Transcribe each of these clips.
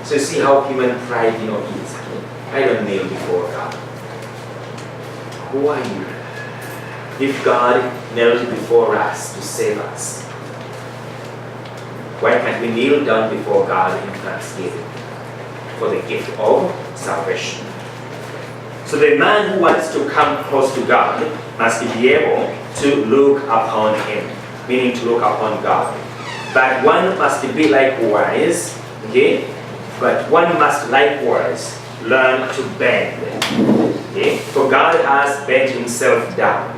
So you see how human pride, is. I don't kneel before God. Who are you? If God knelt before us to save us, why can't we kneel down before God in thanksgiving for the gift of salvation? So the man who wants to come close to God must be able to look upon Him, meaning to look upon God. But one must be likewise, okay? But one must likewise learn to bend. Okay? For God has bent Himself down.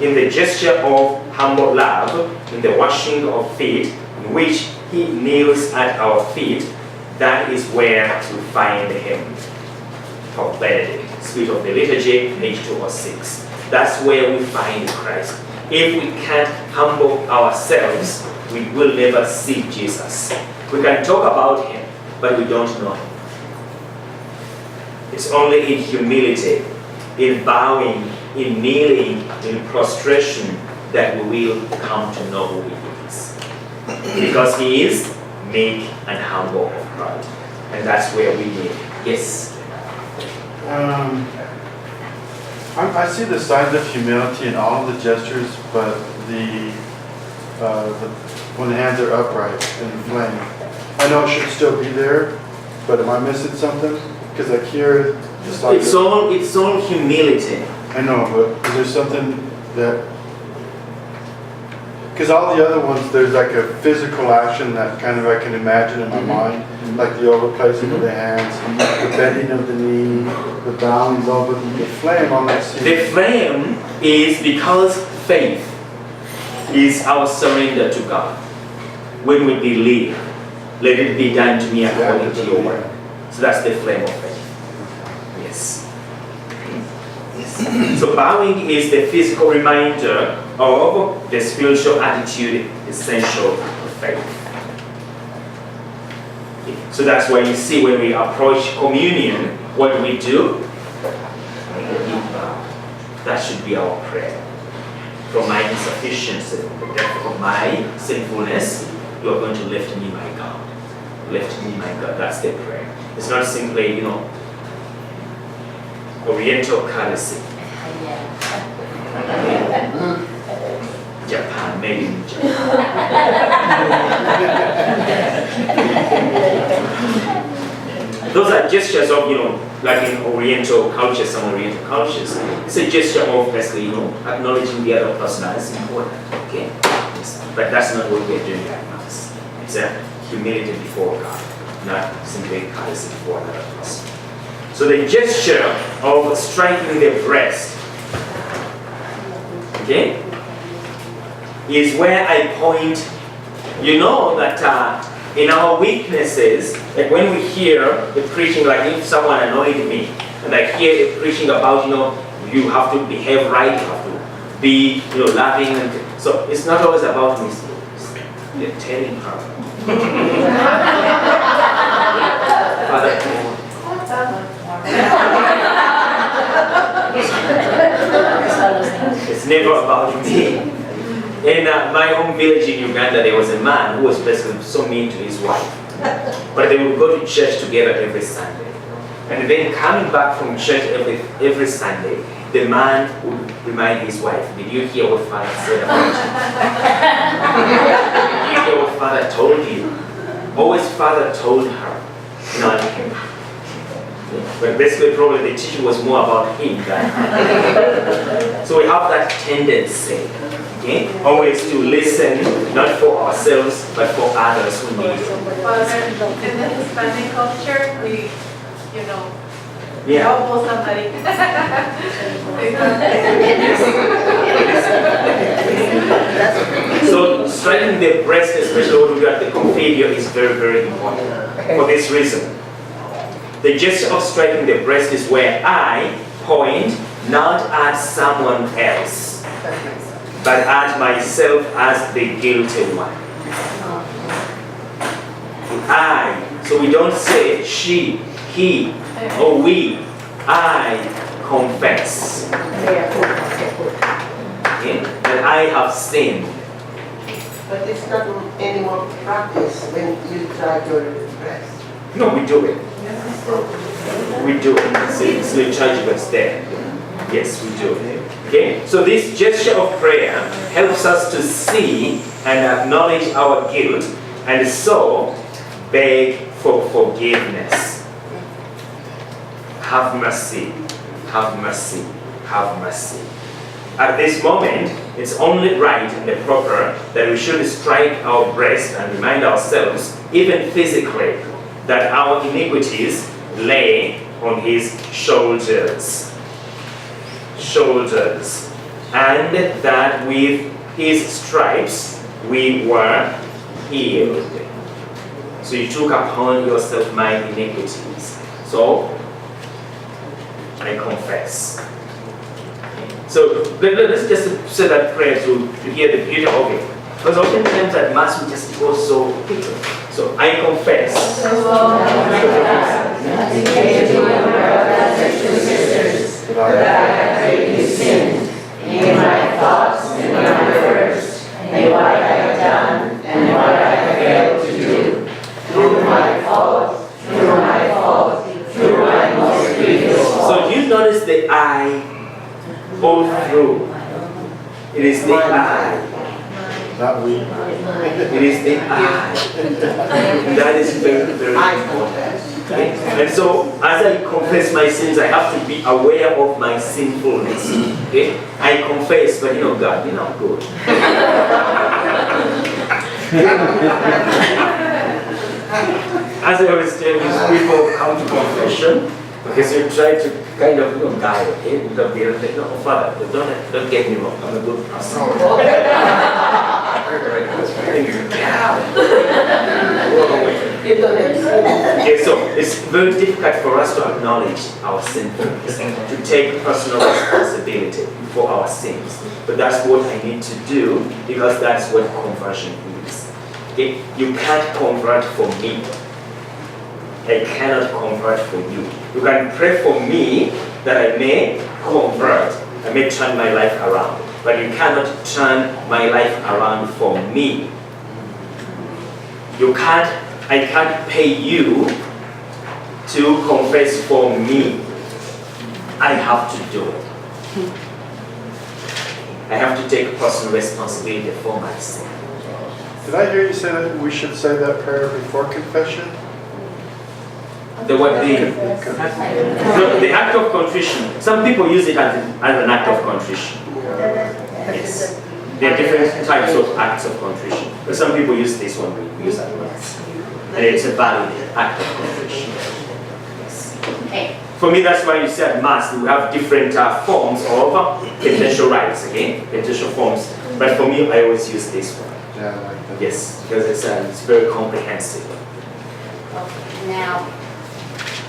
In the gesture of humble love, in the washing of feet, in which He kneels at our feet, that is where to find Him. For Benedict, Spirit of the Liturgy, page 206. That's where we find Christ. If we can't humble ourselves, we will never see Jesus. We can talk about Him, but we don't know Him. It's only in humility, in bowing, in kneeling, in prostration that we will come to know who He is. Because He is meek and humble of heart. And that's where we need. Yes? I see the signs of humility in all of the gestures, but when the hands are upright and flame. I know it should still be there, but am I missing something? Because I hear just like it's all humility. I know, but is there something that? Because all the other ones, there's like a physical action that kind of I can imagine in my mind, like the overplacing of the hands, the bending of the knee, the bowing over the flame on that scene. The flame is because faith is our surrender to God. When we believe, let it be done to me according to your word. So that's the flame of faith. Yes. So bowing is the physical reminder of the spiritual attitude essential to faith. So that's why you see when we approach communion, what do we do? That should be our prayer. From my insufficiency, the depth of my sinfulness, you are going to lift me, my God. Lift me, my God. That's the prayer. It's not simply, Oriental courtesy. Japan, made in Japan. Those are gestures of, like in Oriental cultures, some Oriental cultures. It's a gesture of basically, acknowledging the other person as important. Okay? Yes. But that's not what we're doing at Mass. It's a humility before God, not simply courtesy before another person. So the gesture of striking the breast, okay, is where I point. You know that in our weaknesses, like when we hear the preaching, like if someone annoyed me, and I hear the preaching about, you have to behave right, you have to be, loving, and so it's not always about me. You're telling her. Father, it's never about me. In my home village in Uganda, there was a man who was basically so mean to his wife. But they would go to church together every Sunday. And then coming back from church every Sunday, the man would remind his wife, did you hear what Father said about you? Did you hear what Father told you? Always Father told her, not him. But basically probably the teaching was more about him than so we have that tendency, okay, always to listen, not for ourselves, but for others who need it. In the Hispanic culture, we elbow somebody. So striking the breast, especially when we are at the Confabia, is very, very important for this reason. The gesture of striking the breast is where I point not at someone else, but at myself as the guilty one. I. So we don't say she, he, or we. I confess. Okay? That I have sinned. But it's not anymore practice when you try to repress. No, we do it. We do it. It's liturgical, it's there. Yes, we do. Okay? So this gesture of prayer helps us to see and acknowledge our guilt and so beg for forgiveness. Have mercy, have mercy, have mercy. At this moment, it's only right and proper that we should strike our breast and remind ourselves, even physically, that our iniquities lay on his shoulders. Shoulders. And that with his stripes we were healed. So you took upon yourself my iniquities. So I confess. So let's just say that prayer to hear the beauty of it. Because oftentimes at Mass we just go so quickly. So I confess. That I have greatly sinned in my thoughts and my words, and what I have done and what I have failed to do, through my fault, through my most grievous fault. So you notice the I all through. It is the I. Not we. It is the I. That is very, very important. Okay? And so, as I confess my sins, I have to be aware of my sinfulness. Okay? I confess, but God, you're not good. As I always tell these people come to confession, because you try to kind of guide, okay? Don't be like, no, Father, don't get me wrong, I'm a good person. Okay, so it's very difficult for us to acknowledge our sinfulness, to take personal responsibility for our sins. But that's what I need to do, because that's what conversion is. Okay? You can't convert for me. I cannot convert for you. You can pray for me that I may convert, I may turn my life around. But you cannot turn my life around for me. I can't pay you to confess for me. I have to do it. I have to take personal responsibility for my sin. Did I hear you say that we should say that prayer before confession? The act of contrition. Some people use it as an act of contrition. Yes. There are different types of acts of contrition. But some people use this one, we use that one. And it's a valid act of contrition. Yes. For me, that's why you say at Mass, we have different forms of penitential rites, okay? Penitential forms. But for me, I always use this one. Yeah, I like that. Yes, because it's very comprehensive. Okay, now,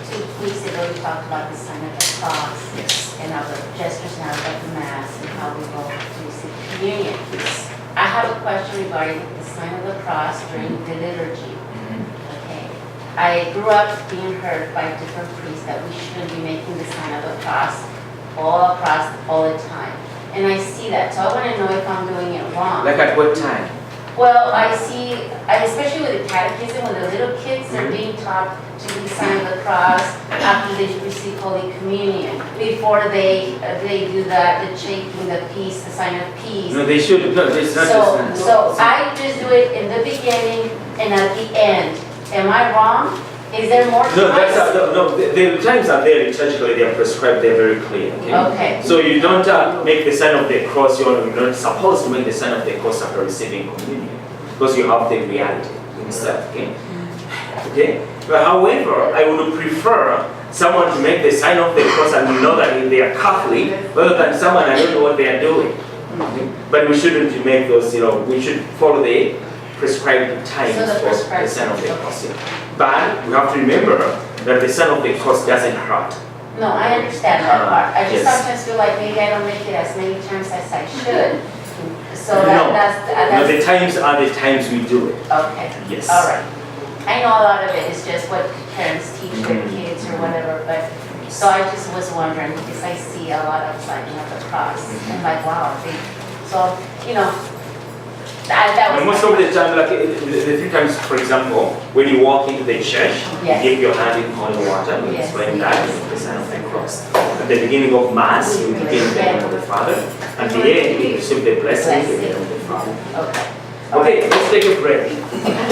2 weeks ago we talked about the sign of the cross and our gestures now of the Mass and how we go to receive communion. I have a question regarding the sign of the cross during the liturgy. Okay, I grew up being heard by different priests that we shouldn't be making the sign of the cross all across all the time. And I see that, so I want to know if I'm doing it wrong. Like at what time? Well, I see, especially with the catechism, when the little kids are being taught to do the sign of the cross after they receive Holy Communion, before they do the shaking, the peace, the sign of peace. No, they should. No, it's not just. So I just do it in the beginning and at the end. Am I wrong? Is there more times? No, the times are there liturgically, they are prescribed, they're very clear. Okay. So you don't make the sign of the cross, you're not supposed to make the sign of the cross after receiving communion, because you have the reality himself. Okay? But however, I would prefer someone to make the sign of the cross and know that they are Catholic, rather than someone I don't know what they are doing. But we shouldn't make those, we should follow the prescribed times for the sign of the cross. But we have to remember that the sign of the cross doesn't hurt. No, I understand that part. I just Yes. sometimes feel like maybe I don't make it as many times as I should. So No, that's the times are the times we do it. okay. Yes. All right. I know a lot of it is just what parents teach their kids or whatever, but so I just was wondering because I see a lot of signing of the cross and like wow, so That And was. most of the time, like the few times, for example, when you walk into the church, Yes. you give your hand in holy water, we Yes. explain that in the sign of the cross. At the beginning of Mass, you begin in the name of the Father. At the end, you receive the blessing in the name of the Father. Okay. Okay, let's take a break.